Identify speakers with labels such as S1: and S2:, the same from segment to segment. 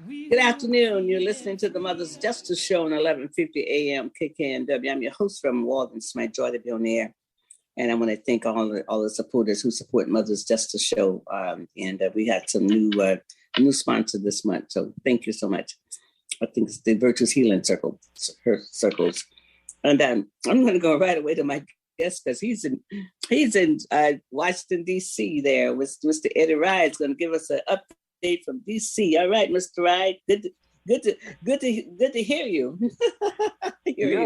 S1: Good afternoon. You're listening to the Mother's Justice Show on 11:50 a.m. KKNW. I'm your host from Walden. It's my joy to be on the air. And I want to thank all the supporters who support Mother's Justice Show. And we had some new sponsor this month. So thank you so much. I think it's the Virtuous Healing Circles. And I'm going to go right away to my guest because he's in Washington, D.C. there with Mr. Eddie Rye. Is going to give us an update from D.C. All right, Mr. Rye. Good to hear you.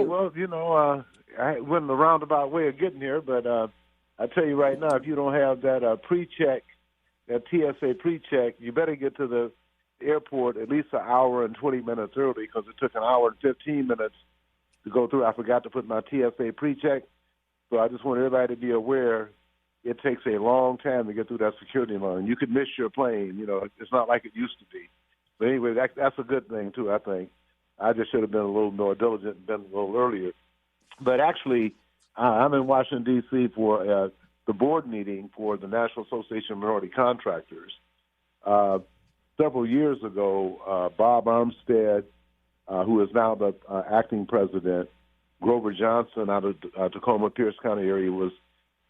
S2: Well, I went in a roundabout way of getting here, but I tell you right now, if you don't have that pre-check, that TSA pre-check, you better get to the airport at least an hour and 20 minutes early because it took an hour and 15 minutes to go through. I forgot to put my TSA pre-check, so I just want everybody to be aware it takes a long time to get through that security line. You could miss your plane. It's not like it used to be. But anyway, that's a good thing, too, I think. I just should have been a little more diligent and been a little earlier. But actually, I'm in Washington, D.C. for the board meeting for the National Association of Minority Contractors. Several years ago, Bob Armstead, who is now the acting president, Grover Johnson out of Tacoma, Pierce County area,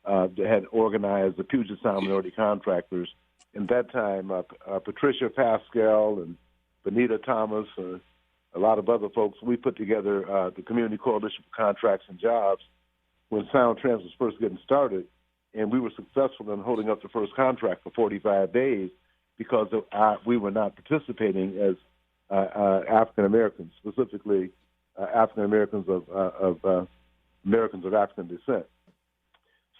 S2: had organized the Puget Sound Minority Contractors. In that time, Patricia Pascal and Benita Thomas, a lot of other folks, we put together the Community Coalition for Contracts and Jobs when Sound Trans was first getting started, and we were successful in holding up the first contract for 45 days because we were not participating as African Americans, specifically African Americans of Americans of African descent.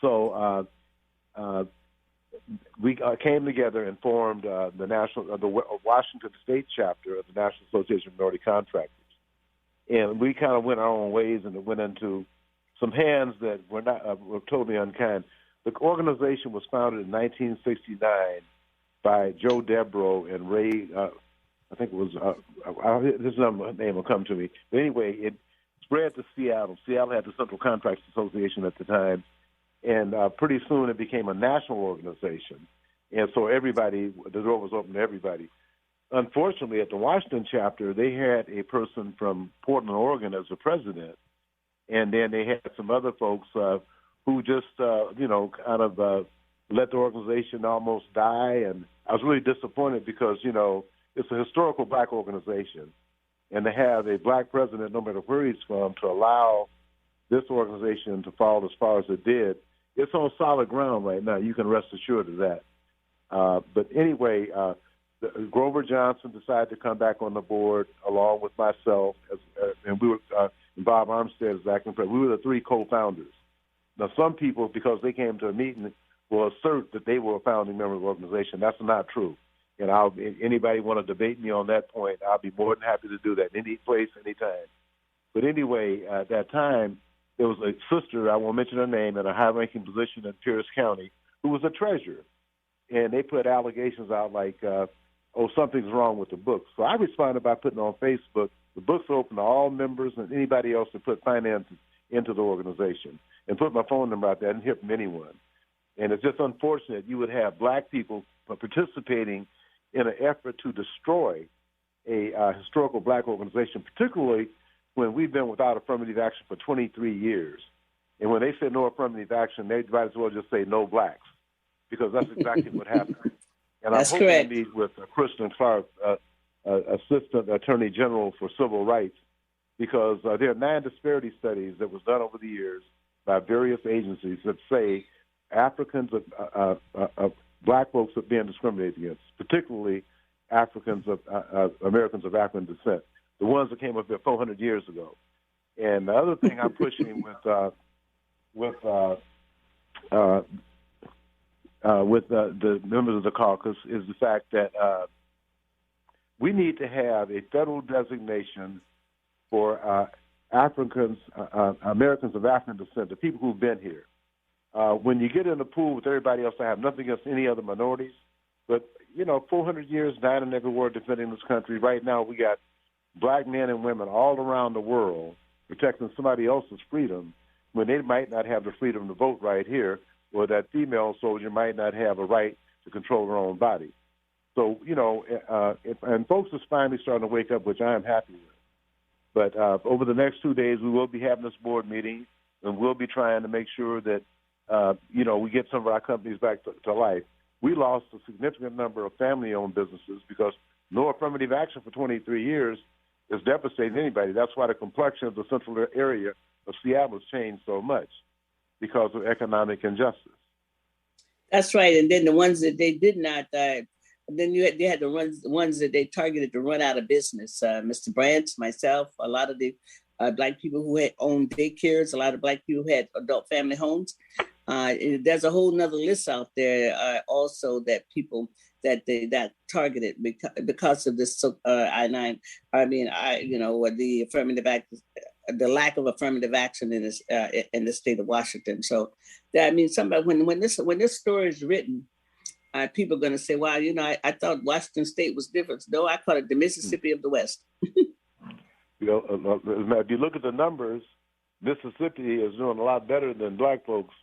S2: So we came together and formed the Washington State chapter of the National Association of Minority Contractors, and we kind of went our own ways, and it went into some hands that were totally unkind. The organization was founded in 1969 by Joe Debro and Ray. I think it was this name will come to me. But anyway, it spread to Seattle. Seattle had the Central Contracts Association at the time. And pretty soon it became a national organization. And so the door was open to everybody. Unfortunately, at the Washington chapter, they had a person from Portland, Oregon as the president. And then they had some other folks who just, kind of let the organization almost die. And I was really disappointed because, it's a historical black organization. And to have a black president, no matter where he's from, to allow this organization to fall as far as it did, it's on solid ground right now. You can rest assured of that. But anyway, Grover Johnson decided to come back on the board along with myself, and we were Bob Armstead as acting president. We were the three co-founders. Now, some people, because they came to a meeting, will assert that they were a founding member of the organization. That's not true. And anybody want to debate me on that point, I'll be more than happy to do that any place, anytime. But anyway, at that time, there was a sister, I won't mention her name, in a high-ranking position in Pierce County who was a treasurer. And they put allegations out like, something's wrong with the books. So I responded by putting on Facebook, the books are open to all members and anybody else that put finances into the organization, and put my phone number out there. I didn't hear from anyone. And it's just unfortunate you would have black people participating in an effort to destroy a historical black organization, particularly when we've been without affirmative action for 23 years. And when they say no affirmative action, they might as well just say no blacks, because that's exactly what happened. And
S1: that's
S2: I'm hoping
S1: correct.
S2: to meet with Kristen Clark, Assistant Attorney General for Civil Rights, because there are 9 disparity studies that was done over the years by various agencies that say Africans, black folks are being discriminated against, particularly Africans of Americans of African descent, the ones that came up there 400 years ago. And the other thing I'm pushing with the members of the caucus is the fact that we need to have a federal designation for Africans, Americans of African descent, the people who've been here. When you get in the pool with everybody else, I have nothing against any other minorities, but 400 years, 9 in every war defending this country. Right now, we got black men and women all around the world protecting somebody else's freedom when they might not have the freedom to vote right here, or that female soldier might not have a right to control her own body. So, and folks are finally starting to wake up, which I am happy with. But over the next 2 days, we will be having this board meeting, and we'll be trying to make sure that, we get some of our companies back to life. We lost a significant number of family-owned businesses because no affirmative action for 23 years is devastating anybody. That's why the complexion of the central area of Seattle has changed so much because of economic injustice.
S1: That's right. And then the ones that they did not, then they had the ones that they targeted to run out of business. Mr. Brandt, myself, a lot of the Black people who had owned daycares, a lot of Black people who had adult family homes. There's a whole nother list out there also that people that targeted because of this the affirmative act, the lack of affirmative action in the state of Washington. So that means somebody when this story is written, people are going to say, "Wow, I thought Washington State was different." No, I call it the Mississippi of the West.
S2: If you look at the numbers, Mississippi is doing a lot better than Black folks.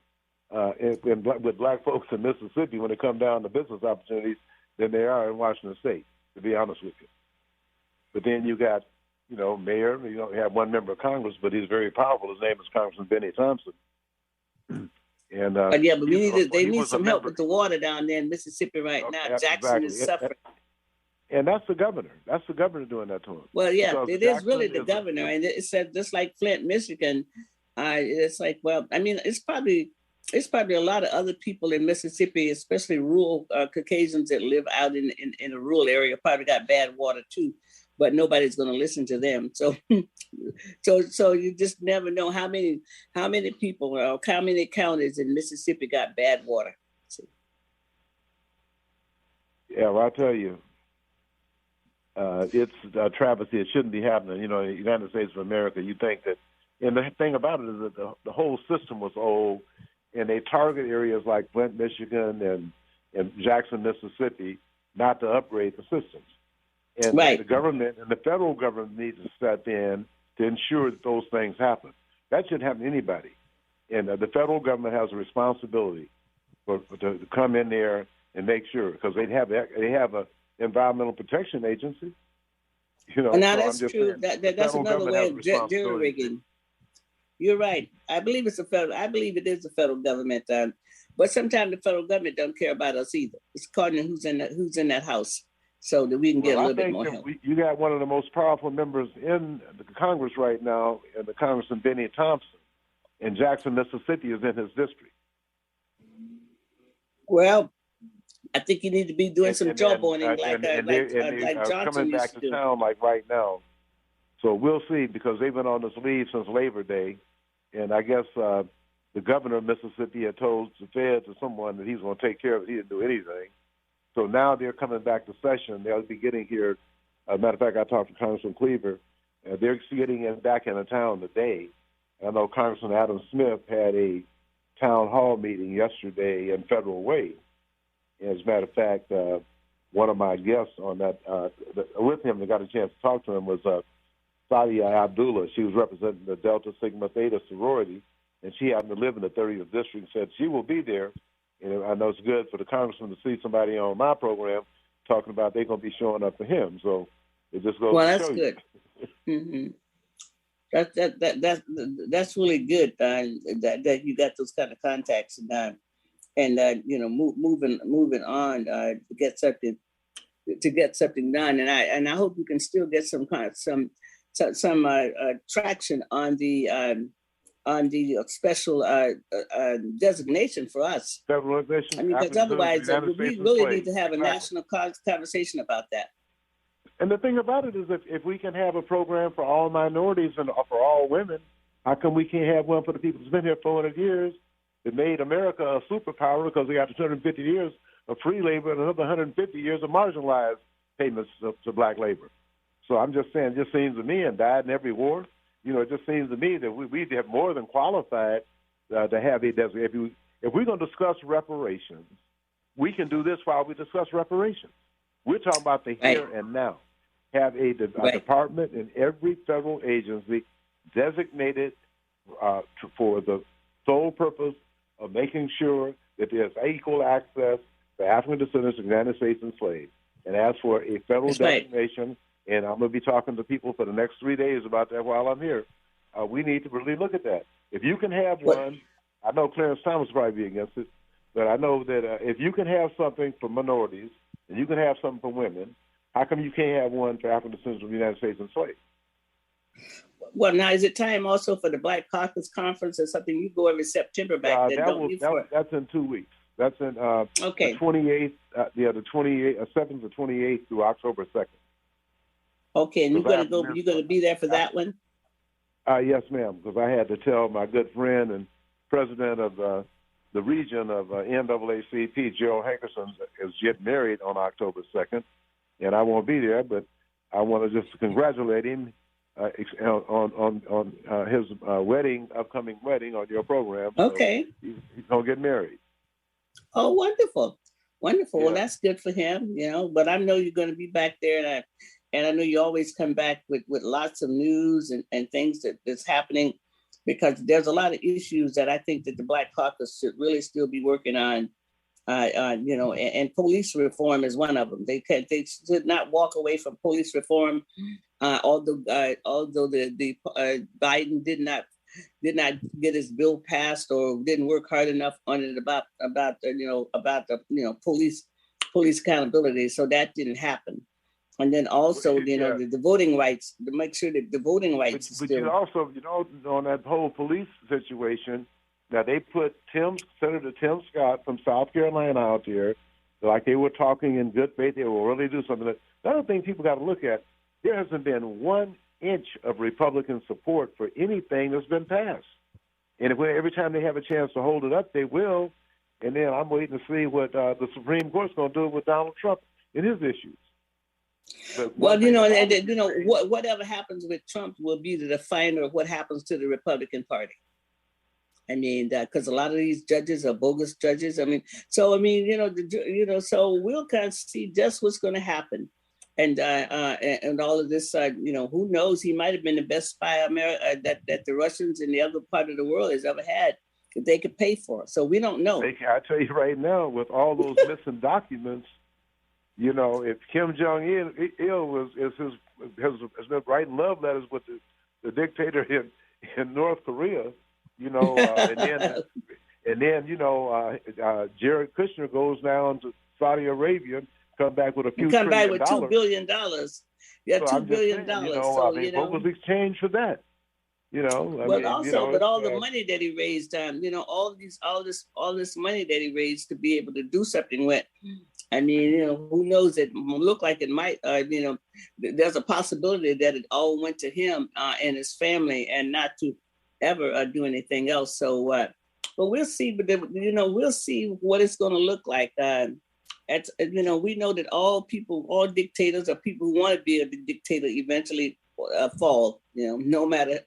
S2: With Black folks in Mississippi, when it comes down to business opportunities, than they are in Washington State, to be honest with you. But then you got, mayor. You have one member of Congress, but he's very powerful. His name is Congressman Benny Thompson. And
S1: but they need some help with the water down there in Mississippi right now. Jackson is suffering.
S2: And that's the governor. That's the governor doing that to him.
S1: Well, yeah, it is really the governor. And it said just like Flint, Michigan, it's like, well, I mean, it's probably a lot of other people in Mississippi, especially rural Caucasians that live out in a rural area, probably got bad water too, but nobody's going to listen to them. So, so you just never know how many people or how many counties in Mississippi got bad water.
S2: Yeah, well, I'll tell you, it's a travesty. It shouldn't be happening. The United States of America. You think that, and the thing about it is that the whole system was old. And they target areas like Flint, Michigan, and Jackson, Mississippi, not to upgrade the systems. And
S1: right.
S2: The government and the federal government needs to step in to ensure that those things happen. That shouldn't happen to anybody. And the federal government has a responsibility to come in there and make sure, because they have a environmental protection agency.
S1: Now that's true. That's another way of jury rigging. You're right. I believe it is the federal government, but sometimes the federal government don't care about us either. It's according to who's in that house, so that we can get a little bit more help.
S2: You got one of the most powerful members in the Congress right now, and the Congressman Benny Thompson, in Jackson, Mississippi, is in his district.
S1: Well, I think you need to be doing some jawboning like Johnson
S2: coming back
S1: used to do.
S2: Town like right now. So we'll see, because they've been on this leave since Labor Day. And I guess the governor of Mississippi had told the feds or someone that he was going to take care of it. He didn't do anything. So now they're coming back to session. They'll be getting here. As a matter of fact, I talked to Congressman Cleaver. They're getting back into town today. I know Congressman Adam Smith had a town hall meeting yesterday in Federal Way. As a matter of fact, one of my guests on that with him that got a chance to talk to him was Sadia Abdullah. She was representing the Delta Sigma Theta sorority, and she happened to live in the 30th district and said she will be there. And I know it's good for the congressman to see somebody on my program talking about they're going to be showing up for him. So it just goes to show
S1: good. Mm-hmm. That's really good that you got those kind of contacts and moving on to get something done. And I hope you can still get some traction on the special designation for us.
S2: Federalization.
S1: I mean, because otherwise we really need to have a national conversation about that.
S2: And the thing about it is, if we can have a program for all minorities and for all women, how come we can't have one for the people who's been here 400 years that made America a superpower, because we got 250 years of free labor and another 150 years of marginalized payments to black labor. So I'm just saying, it just seems to me, and died in every war, it just seems to me that we have more than qualified to have a designation. If we're going to discuss reparations, we can do this while we discuss reparations. We're talking about the here and now. Have a department in every federal agency designated for the sole purpose of making sure that there's equal access for African descendants of the United States enslaved. and ask for a federal
S1: That's right.
S2: designation. And I'm going to be talking to people for the next 3 days about that while I'm here. We need to really look at that. If you can have one, I know Clarence Thomas will probably be against it, but I know that if you can have something for minorities and you can have something for women, how come you can't have one for African descendants of the United States enslaved?
S1: Well, now is it time also for the Black Caucus Conference or something? You go every September back then, don't you?
S2: That's in 2 weeks. That's in the 28th, the 7th to 28th through October 2nd.
S1: Okay, and you're gonna be there for that one?
S2: Yes, ma'am, because I had to tell my good friend and president of the region of NAACP, Gerald Hankerson, is getting married on October 2nd, and I won't be there, but I want to just congratulate him on his upcoming wedding on your program.
S1: Okay.
S2: So he's going to get married.
S1: Oh, wonderful. Wonderful.
S2: Yeah.
S1: Well, that's good for him, but I know you're going to be back there, and I know you always come back with lots of news and things that's happening, because there's a lot of issues that I think that the Black Caucus should really still be working on, and police reform is one of them. They should not walk away from police reform, although the Biden did not get his bill passed or didn't work hard enough on it about the police accountability. So that didn't happen. And then also, the voting rights, to make sure that the voting rights is still.
S2: But you also, on that whole police situation, now they put Senator Tim Scott from South Carolina out there, like they were talking in good faith. They will really do something. The other thing people got to look at, there hasn't been 1 inch of Republican support for anything that's been passed. And every time they have a chance to hold it up, they will. And then I'm waiting to see what the Supreme Court's going to do with Donald Trump and his issues.
S1: Well, whatever happens with Trump will be the definer of what happens to the Republican Party. I mean, because a lot of these judges are bogus judges. I mean, so we'll kind of see just what's going to happen, and all of this. Who knows? He might have been the best spy that the Russians in the other part of the world has ever had, that they could pay for. So we don't know.
S2: I tell you right now, with all those missing documents. If Kim Jong-il has been writing love letters with the dictator in North Korea, and then Jared Kushner goes down to Saudi Arabia, come back with
S1: $2 billion. Yeah,
S2: so
S1: $2 billion.
S2: What was exchanged for that?
S1: The money that he raised, all this money that he raised to be able to do something with. I mean, who knows? It looked like it might, there's a possibility that it all went to him and his family and not to ever do anything else. So, but we'll see, we'll see what it's going to look like. We know that all dictators or people who want to be a dictator eventually fall, no matter,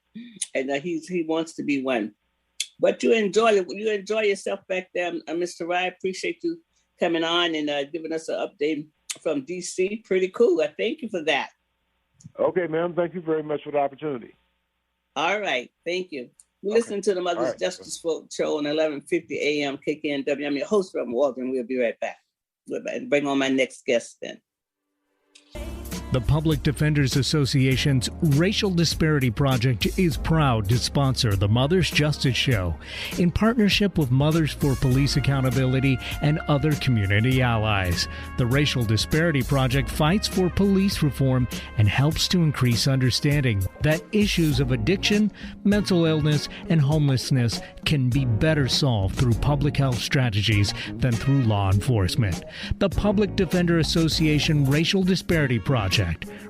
S1: and he wants to be one. But you enjoy yourself back there, Mr. Rye. Appreciate you coming on and giving us an update from DC. Pretty cool. I thank you for that.
S2: Okay, ma'am. Thank you very much for the opportunity.
S1: All right. Thank you. We're listening to the Mother's Justice Show on 1150 AM KKNW. I'm your host, Reverend Walden. We'll be right back. Bring on my next guest then.
S3: The Public Defenders Association's Racial Disparity Project is proud to sponsor the Mother's Justice Show in partnership with Mothers for Police Accountability and other community allies. The Racial Disparity Project fights for police reform and helps to increase understanding that issues of addiction, mental illness, and homelessness can be better solved through public health strategies than through law enforcement. The Public Defender Association Racial Disparity Project,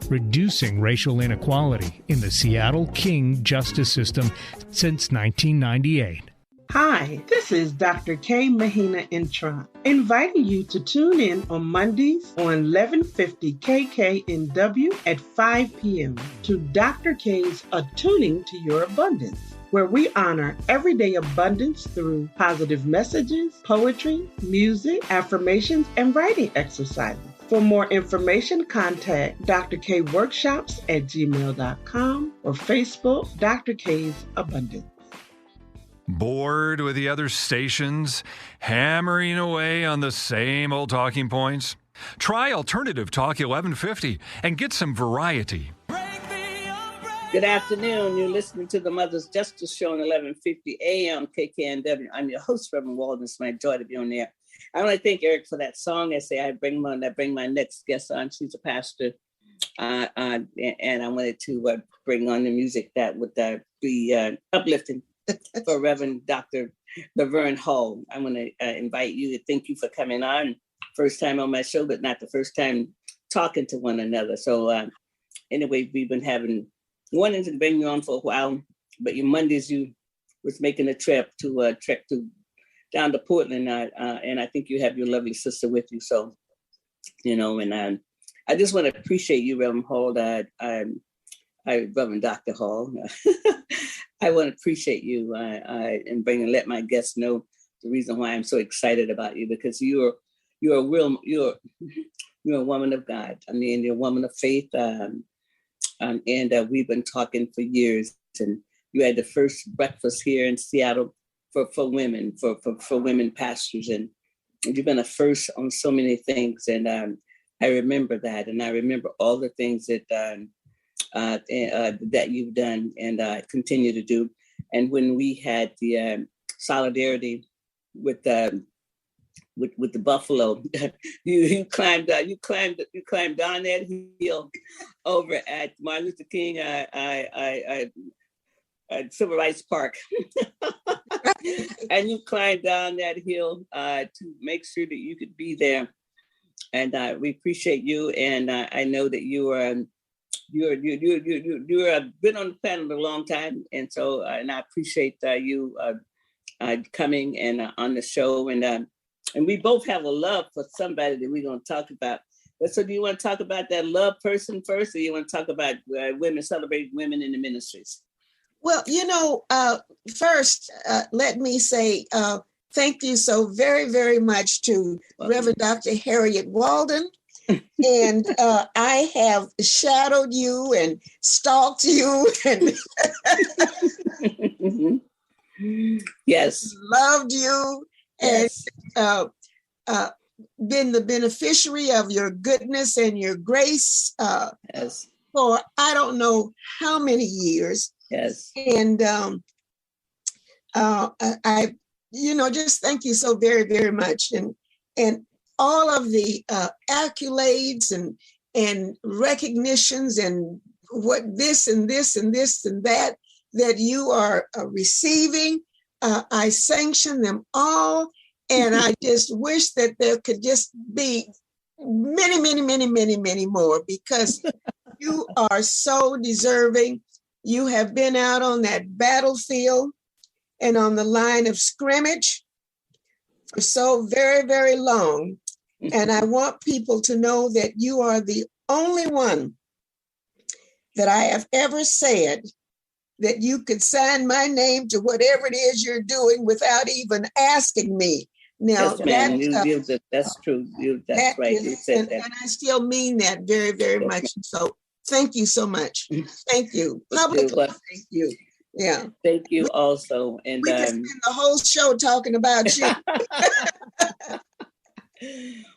S3: reducing racial inequality in the Seattle King justice system since 1998.
S4: Hi, this is Dr. K. Mahina Intron, inviting you to tune in on Mondays on 1150 KKNW at 5 p.m. to Dr. K's Attuning to Your Abundance, where we honor everyday abundance through positive messages, poetry, music, affirmations, and writing exercises. For more information, contact Dr. K Workshops at gmail.com or Facebook, Dr. K's Abundance.
S5: Bored with the other stations, hammering away on the same old talking points? Try Alternative Talk 1150 and get some variety.
S1: Good afternoon. You're listening to the Mother's Justice Show on 1150 AM KKNW. I'm your host, Reverend Walden. It's my joy to be on there. I want to thank Eric for that song. I bring my next guest on. She's a pastor. And I wanted to bring on the music that would be uplifting for Reverend Dr. LaVerene Hall. I want to invite you to thank you for coming on. First time on my show, but not the first time talking to one another. So anyway, we've been wanting to bring you on for a while, but your Mondays you was making a trek down to Portland, and I think you have your lovely sister with you. So, and I just want to appreciate you, Reverend Hall. Reverend Dr. Hall. I want to appreciate you and let my guests know the reason why I'm so excited about you, because you're a woman of God. I mean, you're a woman of faith. And we've been talking for years. And you had the first breakfast here in Seattle for women, for women pastors, and you've been a first on so many things. And I remember that, and I remember all the things that that you've done and continue to do. And when we had the solidarity with the buffalo, you climbed down that hill over at Martin Luther King Civil Rights Park, and you climbed down that hill to make sure that you could be there. And we appreciate you, and I know that you've been on the planet a long time, and so and I appreciate you coming and on the show, and we both have a love for somebody that we're going to talk about. But so do you want to talk about that love person first, or you want to talk about women, celebrating women in the ministries?
S6: Well, first, let me say thank you so very, very much to Reverend Dr. Harriet Walden. And I have shadowed you and stalked you and
S1: yes,
S6: loved you.
S1: Yes.
S6: And been the beneficiary of your goodness and your grace
S1: yes.
S6: for I don't know how many years.
S1: Yes.
S6: And I just thank you so very, very much. And all of the accolades and recognitions and what this and this and this and that you are receiving, I sanction them all. And I just wish that there could just be many, many, many, many, many more, because you are so deserving. You have been out on that battlefield and on the line of scrimmage for so very, very long. And I want people to know that you are the only one that I have ever said that you could sign my name to whatever it is you're doing without even asking me. Now,
S1: yes, that's true. That's right. You said that.
S6: And I still mean that very, very much. So thank you so much. Thank you. Publicly, thank you. Yeah.
S1: Thank you also. And
S6: we can spend the whole show talking about you.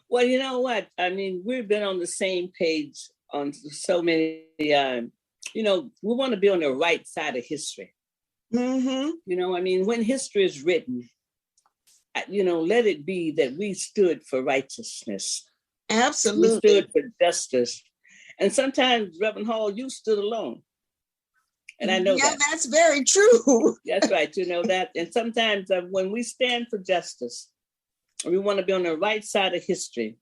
S1: Well, you know what? I mean, we've been on the same page on so many, we want to be on the right side of history.
S6: Mm-hmm.
S1: When history is written, let it be that we stood for righteousness.
S6: Absolutely.
S1: We stood for justice. And sometimes, Reverend Hall, you stood alone. And I know that.
S6: Yeah, that's very true.
S1: That's right. You know that. And sometimes when we stand for justice, we want to be on the right side of history.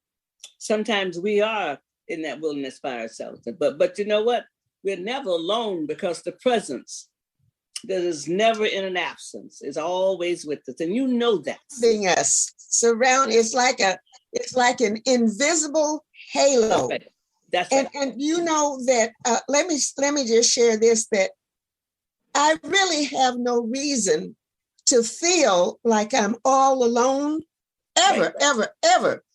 S1: Sometimes we are in that wilderness by ourselves. But you know what? We're never alone, because the presence that is never in an absence is always with us. And you know that.
S6: Us surround. It's like an invisible halo.
S1: That's right.
S6: And you know that, let me just share this, that I really have no reason to feel like I'm all alone. Ever.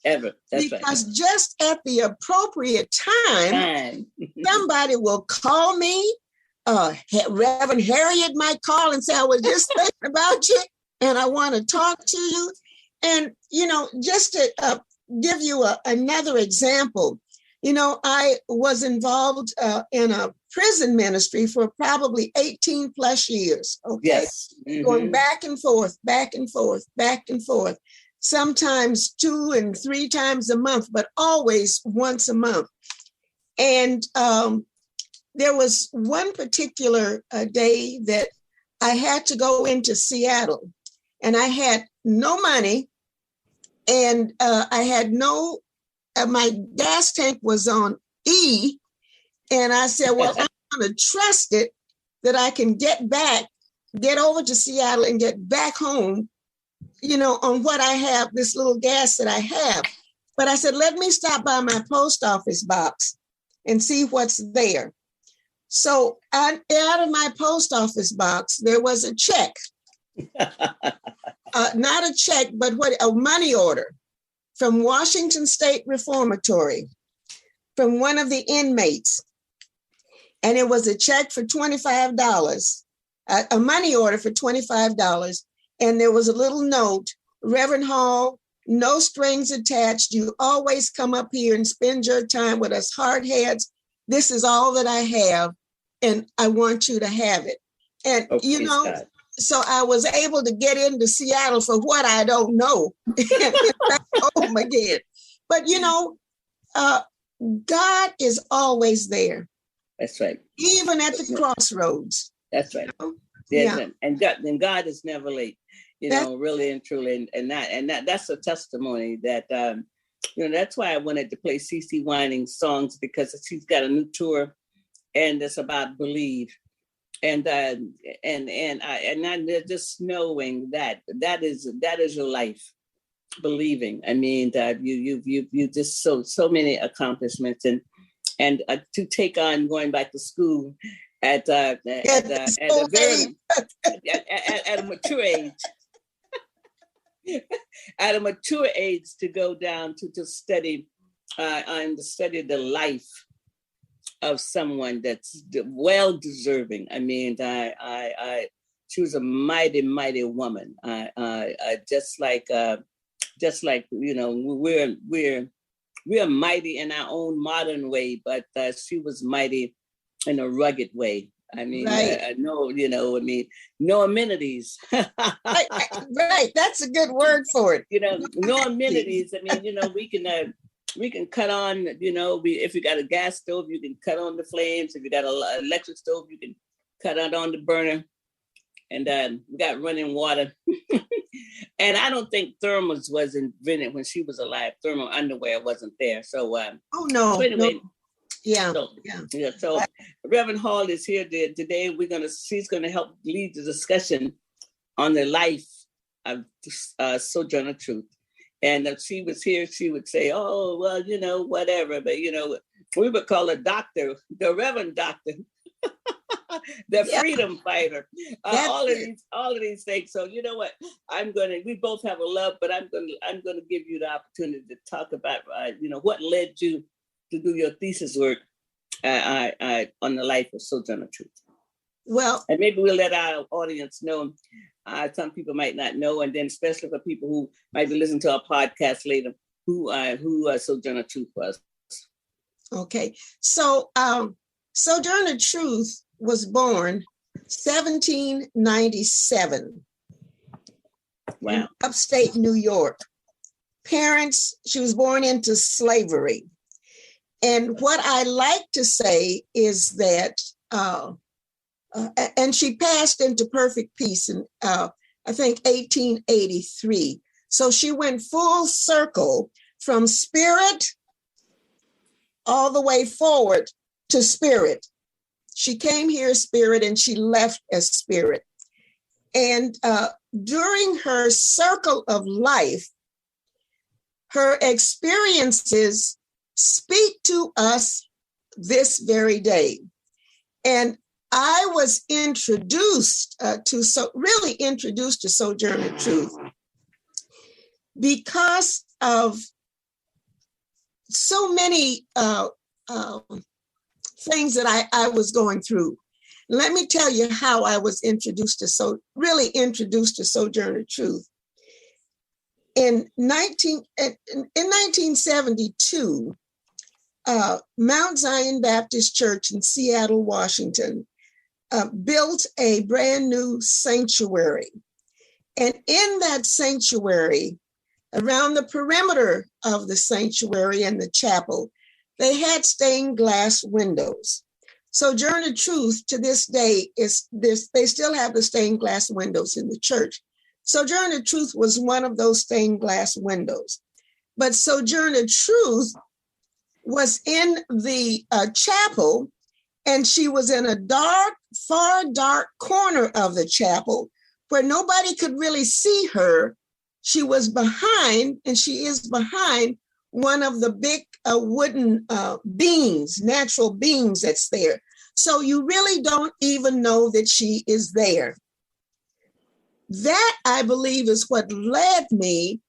S1: That's
S6: because just at the appropriate time, somebody will call me. Reverend Harriet might call and say, I was just thinking about you and I want to talk to you. And, just to give you another example. You know, I was involved in a prison ministry for probably 18 plus years. Okay.
S1: Yes. Mm-hmm.
S6: Going back and forth, back and forth, back and forth, sometimes 2 and 3 times a month, but always once a month. And there was one particular day that I had to go into Seattle, and I had no money, and I had no, my gas tank was on E, and I said, well, I'm going to trust it that I can get over to Seattle and get back home, you know, on what I have, this little gas that I have. But I said, let me stop by my post office box and see what's there. So out of my post office box, there was a check, not a check, but a money order from Washington State Reformatory, from one of the inmates. And it was a check for $25, a money order for $25. And there was a little note, Reverend Hall, no strings attached. You always come up here and spend your time with us hardheads. This is all that I have, and I want you to have it. And, you know, God. So I was able to get into Seattle for what I don't know. Oh, my God. But, you know, God is always there.
S1: That's right.
S6: Even at the crossroads.
S1: That's right.
S6: You know?
S1: Yeah. And God is never late, you know, really and truly. And that's a testimony that, you know, that's why I wanted to play CeCe Wining's songs, because she's got a new tour and it's about believe. And just knowing that is your life, believing. I mean, you just so many accomplishments and to take on going back to school at a mature age. At a mature age, to go down to study and to study the life of someone that's well deserving. I mean, she was a mighty, mighty woman. Just like you know, we're mighty in our own modern way, but she was mighty in a rugged way. I mean, right. No amenities.
S6: right. That's a good word for it.
S1: You know, no amenities. I mean, you know, we can cut on, you know, if you got a gas stove, you can cut on the flames. If you got an electric stove, you can cut out on the burner. And we got running water. And I don't think thermals was invented when she was alive. Thermal underwear wasn't there. So,
S6: oh no.
S1: So anyway,
S6: no. Yeah.
S1: So Reverend Hall is here today. She's gonna help lead the discussion on the life of Sojourner Truth. And if she was here, she would say, "Oh, well, you know, whatever." But you know, we would call her Doctor, the Reverend Doctor, the freedom fighter. All of these things. So you know what? We both have a love, but I'm gonna give you the opportunity to talk about, you know, what led you to do your thesis work on the life of Sojourner Truth.
S6: Well,
S1: and maybe we'll let our audience know. Some people might not know, and then especially for people who might be listening to our podcast later, who Sojourner Truth was.
S6: Okay, so Sojourner Truth was born 1797.
S1: Wow.
S6: In upstate New York. Parents, she was born into slavery. And what I like to say is that, and she passed into perfect peace in, I think, 1883. So she went full circle from spirit all the way forward to spirit. She came here spirit and she left as spirit. And during her circle of life, her experiences speak to us this very day. And I was introduced to Sojourner Truth because of so many things that I was going through. Let me tell you how I was introduced to Sojourner Truth. In 1972, Mount Zion Baptist Church in Seattle, Washington, built a brand new sanctuary. And in that sanctuary, around the perimeter of the sanctuary and the chapel, they had stained glass windows. Sojourner Truth to this day they still have the stained glass windows in the church. Sojourner Truth was one of those stained glass windows. But Sojourner Truth was in the chapel, and she was in a far dark corner of the chapel where nobody could really see her. She was behind, and she is behind one of the big wooden beams, natural beams that's there. So you really don't even know that she is there. That, I believe, is what led me,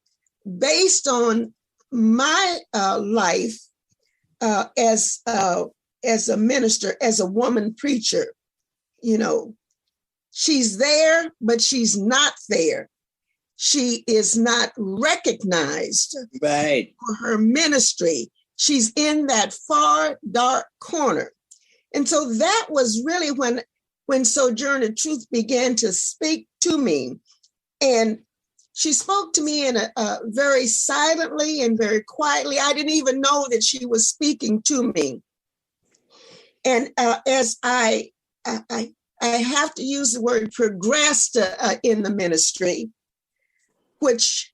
S6: based on my life as a minister, as a woman preacher. You know, she's there, but she's not there. She is not recognized for her ministry. She's in that far dark corner. And so that was really when Sojourner Truth began to speak to me. And she spoke to me in a very silently and very quietly. I didn't even know that she was speaking to me. And as I have to use the word progressed in the ministry, which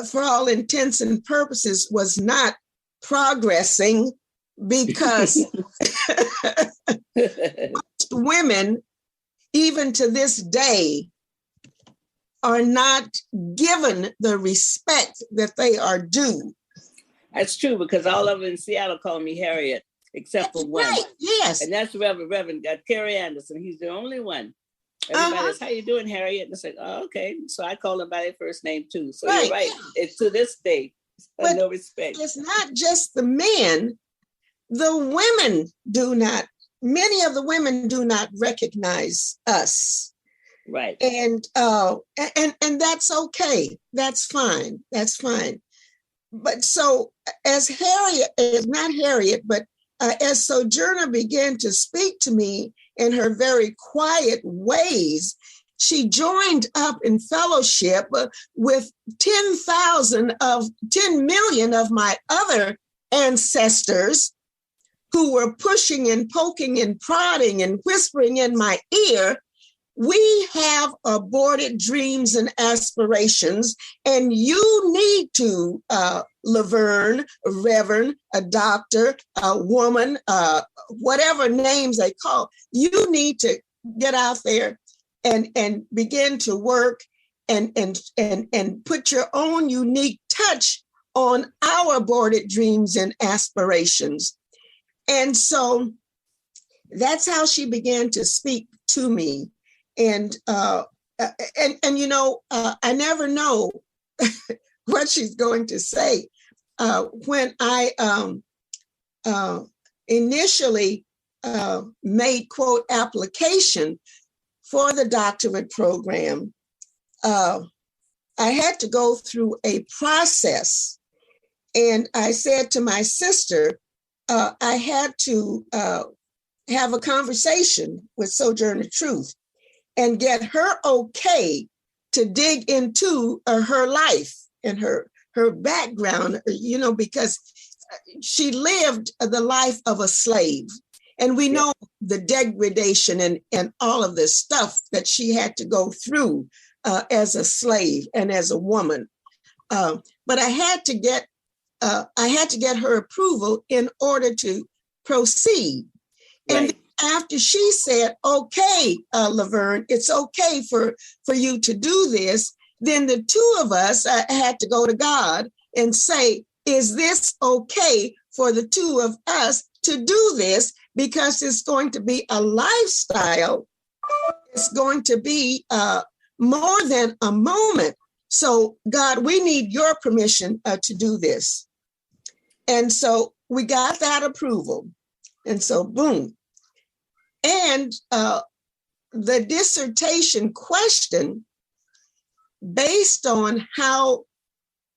S6: for all intents and purposes was not progressing, because most women, even to this day, are not given the respect that they are due.
S1: That's true, because all of them in Seattle call me Harriet, except for one.
S6: Right, yes.
S1: And that's Reverend Kerry Anderson. He's the only one. Everybody says, how you doing, Harriet? And I said, oh, okay. So I call him by their first name too. So you're right. It's to this day, no respect.
S6: It's not just the men. The women many of the women do not recognize us.
S1: Right.
S6: And that's okay. That's fine. That's fine. But so as Sojourner began to speak to me in her very quiet ways, she joined up in fellowship with 10 million of my other ancestors who were pushing and poking and prodding and whispering in my ear. We have aborted dreams and aspirations, and you need to, LaVerene, a reverend, a doctor, a woman, whatever names they call, you need to get out there and begin to work and put your own unique touch on our aborted dreams and aspirations. And so that's how she began to speak to me. And you know, I never know what she's going to say. When I initially made, quote, application for the doctorate program, I had to go through a process. And I said to my sister, I had to have a conversation with Sojourner Truth and get her okay to dig into her life and her background, you know, because she lived the life of a slave. And we know the degradation and all of this stuff that she had to go through as a slave and as a woman. But I had to get her approval in order to proceed. Right. And after she said, okay, LaVerene, it's okay for you to do this, then the two of us had to go to God and say, is this okay for the two of us to do this? Because it's going to be a lifestyle. It's going to be more than a moment. So God, we need your permission to do this. And so we got that approval. And so boom. And the dissertation question based on how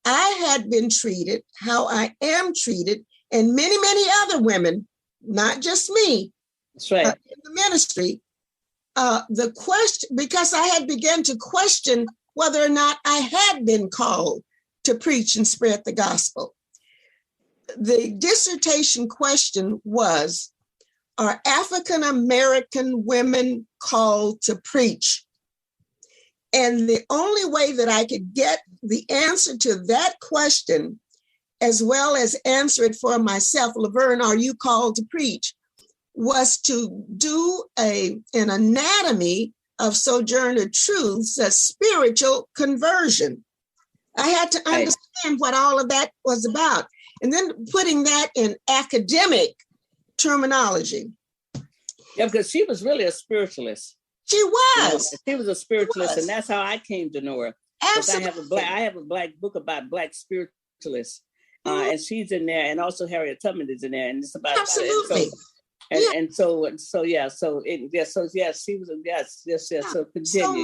S6: I had been treated, how I am treated, and many, many other women, not just me,
S1: That's right.
S6: In the ministry. The question, because I had begun to question whether or not I had been called to preach and spread the gospel. The dissertation question was, are African American women called to preach? And the only way that I could get the answer to that question, as well as answer it for myself, LaVerene, are you called to preach, was to do an anatomy of Sojourner Truth's spiritual conversion. I had to understand what all of that was about. And then putting that in academic terminology.
S1: Yeah, because she was really a spiritualist.
S6: She was.
S1: She was a spiritualist, and that's how I came to know her.
S6: Absolutely.
S1: I have a black book about black spiritualists, and she's in there, and also Harriet Tubman is in there, and it's about
S6: absolutely.
S1: She was So continue.
S6: So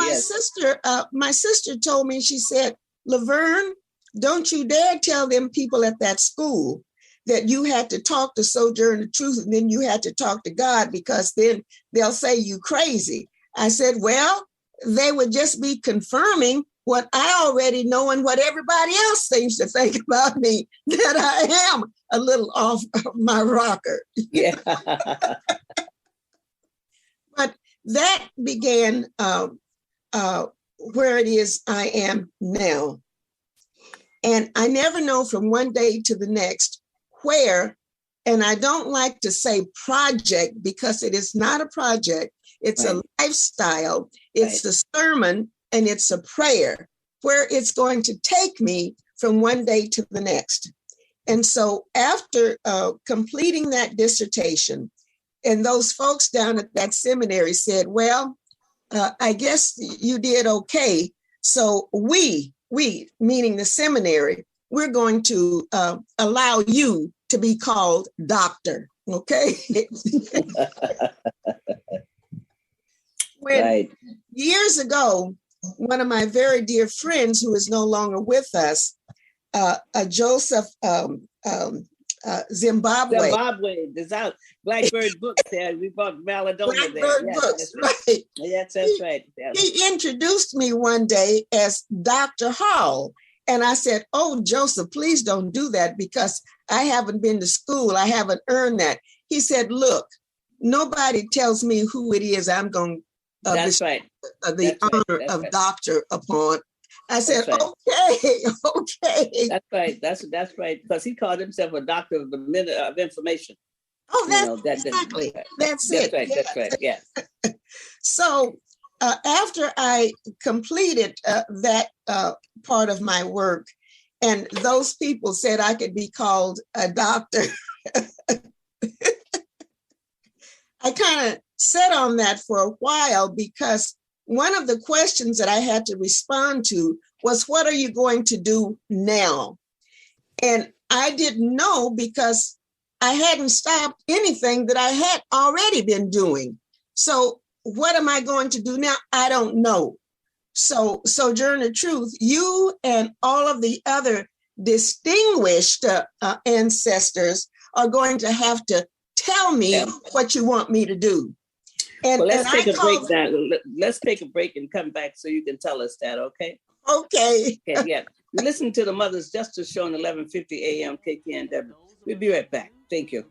S6: my sister told me, she said, LaVerene, don't you dare tell them people at that school that you had to talk to Sojourner Truth and then you had to talk to God, because then they'll say you crazy. I said, well, they would just be confirming what I already know and what everybody else seems to think about me, that I am a little off my rocker.
S1: Yeah.
S6: But that began where it is I am now. And I never know from one day to the next where, and I don't like to say project because it is not a project. It's a lifestyle. It's a sermon and it's a prayer, where it's going to take me from one day to the next. And so after completing that dissertation, and those folks down at that seminary said, well, I guess you did okay. So we, meaning the seminary, we're going to allow you to be called doctor, okay? When years ago, one of my very dear friends who is no longer with us, Joseph Zimbabwe.
S1: There's out Blackbird Books there. We bought Maladona there.
S6: Blackbird Books, right.
S1: Yes, that's right. Yeah.
S6: He introduced me one day as Dr. Hall. And I said, oh, Joseph, please don't do that because I haven't been to school. I haven't earned that. He said, look, nobody tells me who it is I'm going to the honor of doctor upon. I said, okay.
S1: That's right. Because he called himself a doctor of the minute of information.
S6: Oh, exactly. That's it.
S1: That's right. Yes.
S6: So after I completed that part of my work, and those people said I could be called a doctor, I kind of sat on that for a while, because one of the questions that I had to respond to was, what are you going to do now? And I didn't know, because I hadn't stopped anything that I had already been doing. So what am I going to do now? I don't know. So Sojourner Truth, you and all of the other distinguished ancestors are going to have to tell me what you want me to do. And,
S1: let's take a break now. Let's take a break and come back so you can tell us that, okay?
S6: Okay.
S1: Yeah. Listen to the Mother's Justice Show on 1150 AM KKNW. We'll be right back. Thank you.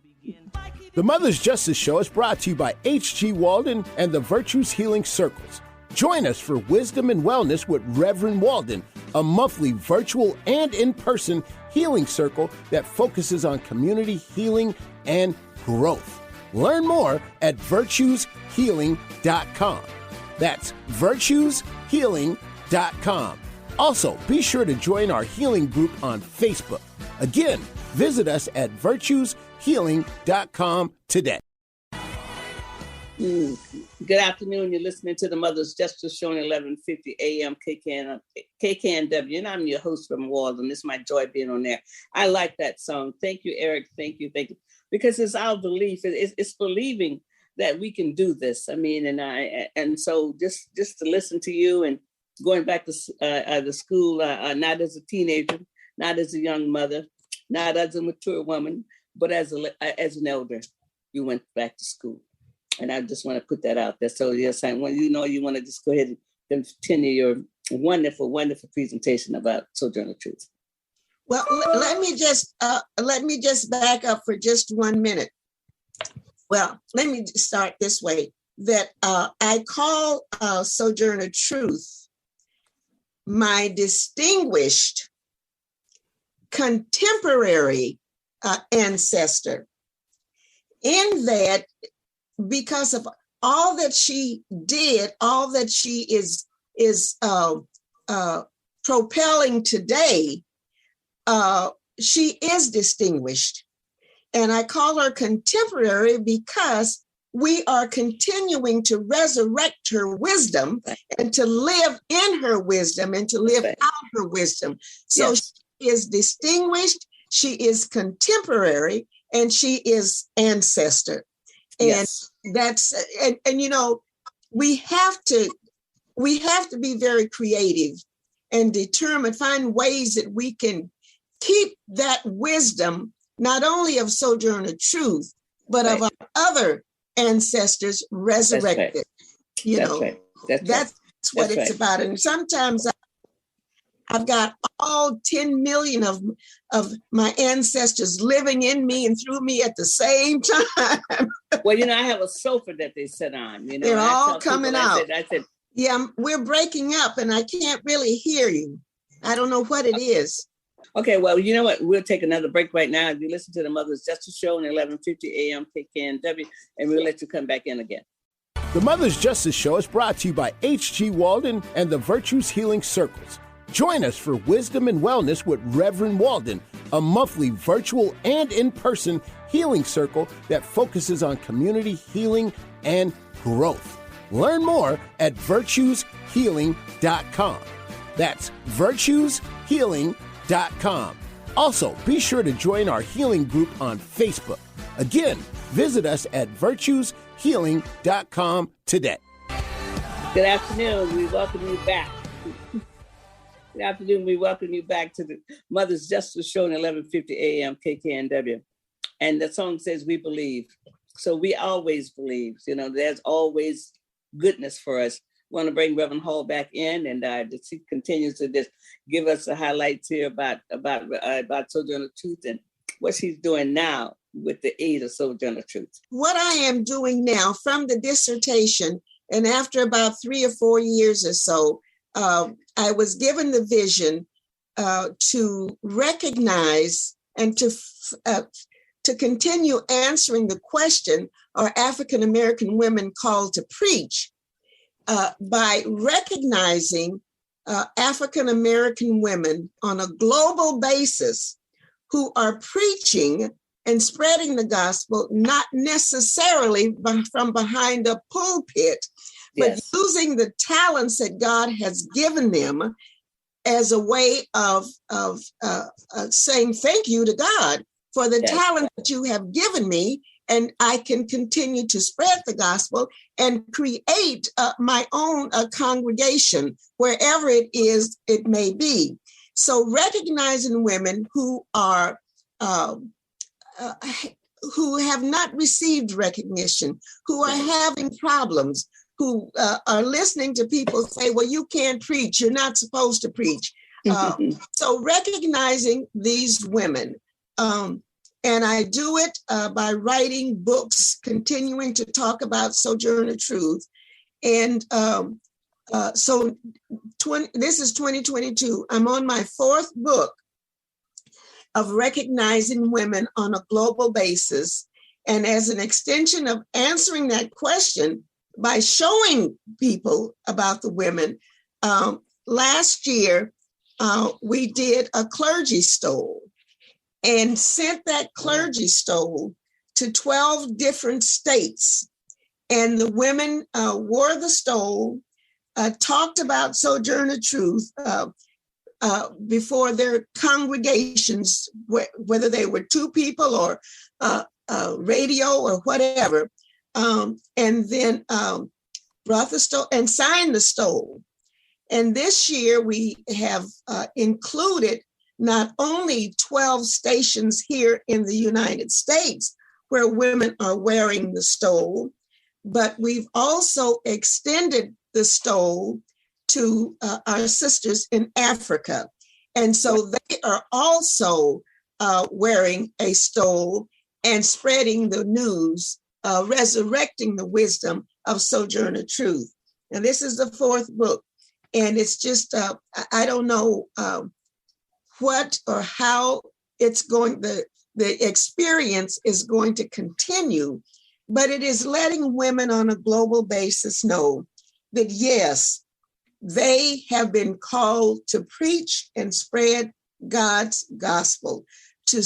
S7: The Mother's Justice Show is brought to you by H.G. Walden and the Virtues Healing Circles. Join us for Wisdom and Wellness with Reverend Walden, a monthly virtual and in-person healing circle that focuses on community healing and growth. Learn more at virtueshealing.com. That's virtueshealing.com. Also, be sure to join our healing group on Facebook. Again, visit us at virtueshealing.com today.
S1: Good afternoon. You're listening to the Mother's Justice Show on 1150 AM KKNW, and I'm your host from Walden. It's my joy being on there. I like that song. Thank you, Eric. Thank you. Because it's our belief. It's believing that we can do this. I mean, and so just to listen to you and going back to the school, not as a teenager, not as a young mother, not as a mature woman, but as an elder. You went back to school. And I just want to put that out there. So yes, when you want to just go ahead and continue your wonderful, wonderful presentation about Sojourner Truth.
S6: Well, let me just back up for just 1 minute. Well, let me start this way, that I call Sojourner Truth my distinguished contemporary ancestor, in that because of all that she did, all that she is propelling today, she is distinguished. And I call her contemporary because we are continuing to resurrect her wisdom and to live in her wisdom and to live out her wisdom. So yes. She is distinguished, she is contemporary, and she is ancestor. And yes. That's and you know, we have to be very creative and determine, find ways that we can keep that wisdom, not only of Sojourner Truth, but of our other ancestors resurrected. Right. You know, right. That's what it's about. And sometimes I've got all 10 million of my ancestors living in me and through me at the same time.
S1: Well, you know, I have a sofa that they sit on. You know,
S6: they're all coming out. I said, yeah, we're breaking up and I can't really hear you. I don't know what it is.
S1: Okay, well, you know what? We'll take another break right now. You listen to the Mother's Justice Show on 1150 AM KKNW, and we'll let you come back in again.
S7: The Mother's Justice Show is brought to you by H.G. Walden and the Virtues Healing Circles. Join us for Wisdom and Wellness with Reverend Walden, a monthly virtual and in-person healing circle that focuses on community healing and growth. Learn more at virtueshealing.com. That's virtueshealing.com. Also, be sure to join our healing group on Facebook. Again, visit us at virtueshealing.com today.
S1: Good afternoon. We welcome you back. Good afternoon. We welcome you back to the Mother's Justice Show at 1150 AM KKNW. And the song says, we believe. So we always believe, you know, there's always goodness for us. Want to bring Reverend Hall back in, and he continues to just give us the highlights here about Sojourner Truth and what she's doing now with the aid of Sojourner Truth.
S6: What I am doing now from the dissertation, and after about 3 or 4 years or so, I was given the vision to recognize and to continue answering the question, are African American women called to preach? By recognizing African American women on a global basis who are preaching and spreading the gospel, not necessarily from behind a pulpit, but using the talents that God has given them as a way of saying thank you to God for the talent that you have given me, and I can continue to spread the gospel and create my own congregation wherever it is it may be. So recognizing women who are who have not received recognition, who are having problems, who are listening to people say, well, you can't preach, you're not supposed to preach. So recognizing these women, and I do it by writing books, continuing to talk about Sojourner Truth. And so this is 2022. I'm on my 4th book of recognizing women on a global basis. And as an extension of answering that question by showing people about the women, last year we did a clergy stole and sent that clergy stole to 12 different states. And the women wore the stole, talked about Sojourner Truth before their congregations, whether they were 2 people or radio or whatever, and then brought the stole and signed the stole. And this year we have included not only 12 stations here in the United States where women are wearing the stole, but we've also extended the stole to our sisters in Africa. And so they are also wearing a stole and spreading the news, resurrecting the wisdom of Sojourner Truth. And this is the fourth book. And it's just, I don't know what or how it's going, the experience is going to continue, but it is letting women on a global basis know that, yes, they have been called to preach and spread God's gospel, to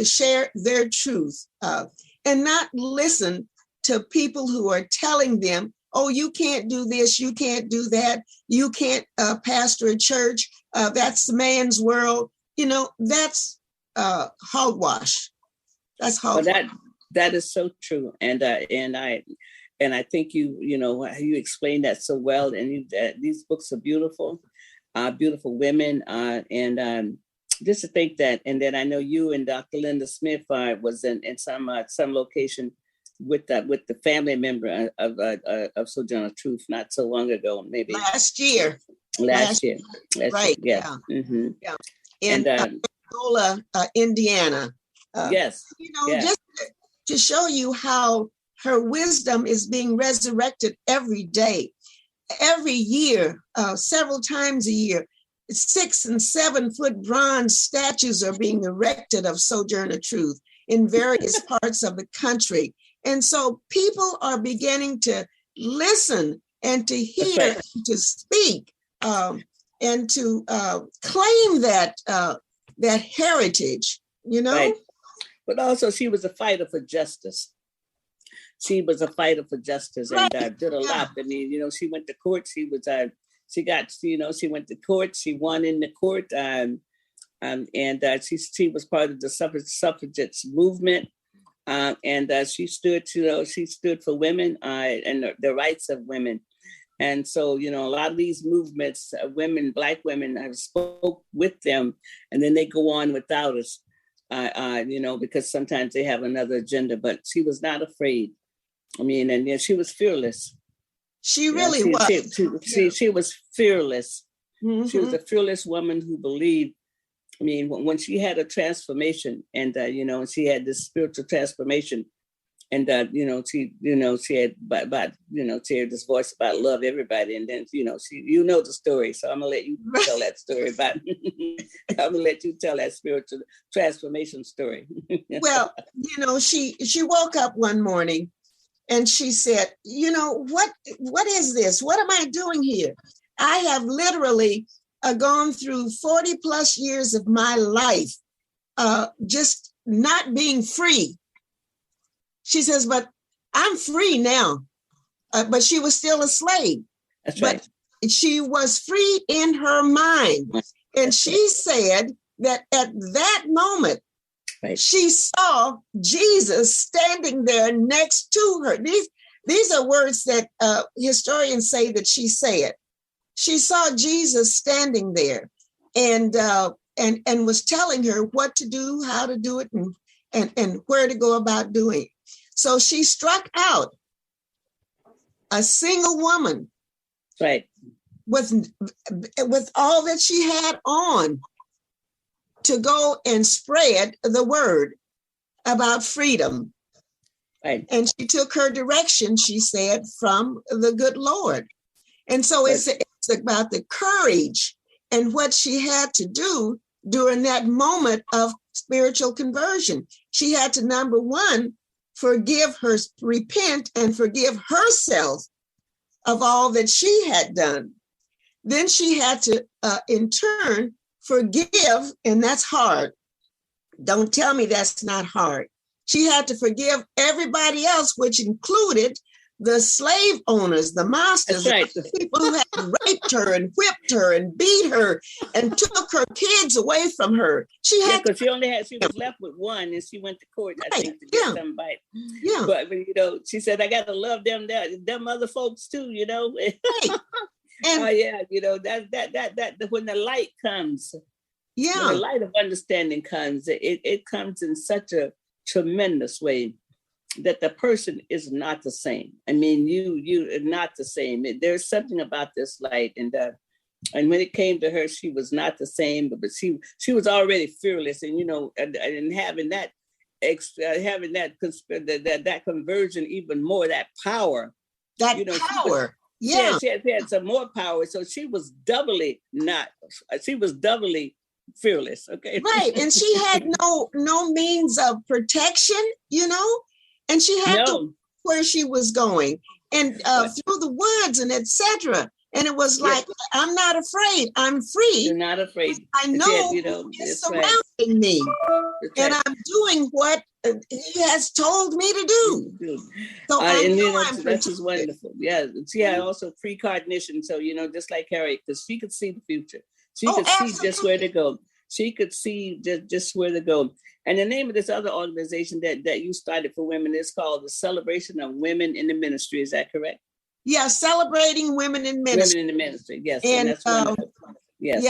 S6: share their truth, and not listen to people who are telling them, oh, you can't do this, you can't do that, you can't pastor a church, that's the man's world. You know, that's hogwash. That's hogwash.
S1: Well, that is so true, and I think you explained that so well, and these books are beautiful, beautiful women, and just to think that, and then I know you and Dr. Linda Smith was in some location with the family member of Sojourner Truth not so long ago, maybe
S6: last year.
S1: Right.
S6: Year,
S1: yeah. Mm-hmm.
S6: Yeah. In Angola, Indiana.
S1: Yes.
S6: Just to show you how her wisdom is being resurrected every day, every year, several times a year. 6 and 7 foot bronze statues are being erected of Sojourner Truth in various parts of the country. And so people are beginning to listen and to hear, and to speak, and to claim that heritage, you know?
S1: Right. But also she was a fighter for justice. She was a fighter for justice, and did a lot. I mean, she went to court. She went to court. She won in the court, and she was part of the suffragettes movement, and she stood for women and the rights of women. And so, a lot of these movements, Black women, have spoke with them, and then they go on without us, because sometimes they have another agenda. But she was not afraid. I mean, and she was fearless.
S6: She really was.
S1: She was fearless.
S6: Mm-hmm.
S1: She was a fearless woman who believed. I mean, when she had a transformation, and she had this spiritual transformation, and she had she had this voice about love everybody, and then she the story. So I'm gonna let you tell that story about. I'm gonna let you tell that spiritual transformation story.
S6: Well, she woke up one morning. And she said, what is this? What am I doing here? I have literally gone through 40 plus years of my life just not being free. She says, but I'm free now. But she was still a slave.
S1: That's right.
S6: But she was free in her mind. And she said that at that moment, right, she saw Jesus standing there next to her. These are words that historians say that she said. She saw Jesus standing there, and was telling her what to do, how to do it, and where to go about doing it. So she struck out, a single woman,
S1: right,
S6: with all that she had on, to go and spread the word about freedom.
S1: Right.
S6: And she took her direction, she said, from the good Lord. And so it's about the courage and what she had to do during that moment of spiritual conversion. She had to, number one, repent and forgive herself of all that she had done. Then she had to, in turn, forgive, and that's hard. Don't tell me that's not hard. She had to forgive everybody else, which included the slave owners, the masters,
S1: right,
S6: the people who had raped her and whipped her and beat her and took her kids away from her. She
S1: was left with one, and she went to court, I think, to get somebody.
S6: Yeah.
S1: But she said, I got to love them other folks too,
S6: Right. And
S1: yeah, that when the light comes, when the light of understanding comes, it comes in such a tremendous way that the person is not the same. I mean, you are not the same. There's something about this light, and when it came to her, she was not the same, but she was already fearless, and and having that that conversion even more, that power,
S6: power.
S1: She had some more power, so she was doubly fearless. Okay,
S6: right, and she had no means of protection, and she had to where she was going, and through the woods and etc. And it was like, I'm not afraid. I'm free.
S1: You're not afraid.
S6: I know it's surrounding me, and I'm doing what he has told me to do. So
S1: this is wonderful. Yeah, she had also precognition. So just like Harriet, because she could see the future. She could see just where to go. She could see just where to go. And the name of this other organization that you started for women is called the Celebration of Women in the Ministry. Is that correct?
S6: Yeah, celebrating women in ministry.
S1: Women in the ministry, yes.
S6: And
S1: that's wonderful. Yes.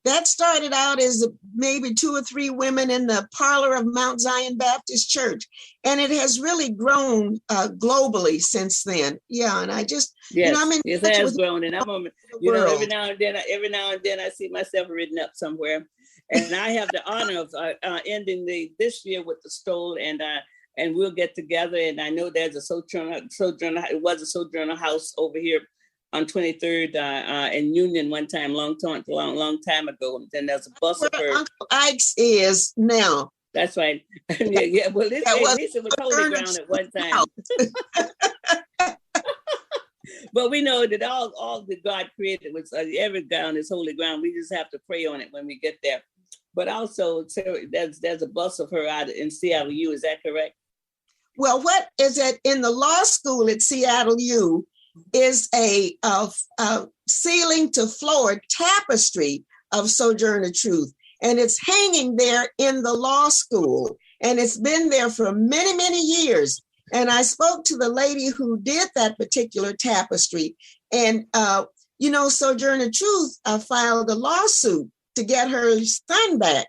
S6: That started out as maybe 2 or 3 women in the parlor of Mount Zion Baptist Church. And it has really grown globally since then. Yeah, and I just,
S1: it has grown. And I'm every now and then I see myself written up somewhere. And I have the honor of ending this year with the Stoll, and we'll get together. And I know there's a Sojourner. It was a Sojourner house over here on 23rd in Union one time, long time ago. And then there's a bus of her.
S6: Uncle Ike's is now.
S1: That's right. Yeah. Well, at least it was holy ground at one time. But we know that all that God created was every ground is holy ground. We just have to pray on it when we get there. But also, there's a bus of her out in Seattle U. Is that correct?
S6: Well, what is it in the law school at Seattle U is a ceiling to floor tapestry of Sojourner Truth. And it's hanging there in the law school. And it's been there for many, many years. And I spoke to the lady who did that particular tapestry. And, Sojourner Truth filed a lawsuit to get her son back.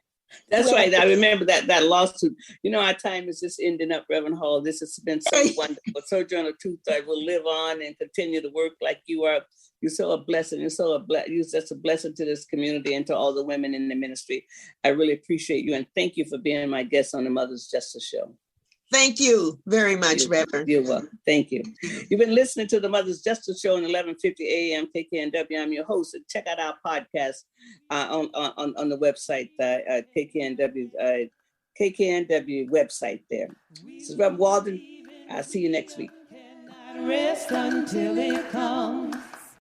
S1: That's right. I remember that lawsuit. Our time is just ending up, Reverend Hall. This has been so wonderful. Sojourner Truth, I will live on and continue to work like you are. You're so a blessing. You're such a blessing to this community and to all the women in the ministry. I really appreciate you, and thank you for being my guest on the Mother's Justice Show.
S6: Thank you very much, Reverend.
S1: You're welcome. Thank you. You've been listening to the Mother's Justice Show on 1150 AM KKNW. I'm your host. And check out our podcast on the website, KKNW website there. This is Reverend Walden. I'll see you next week.
S8: Rest until it comes.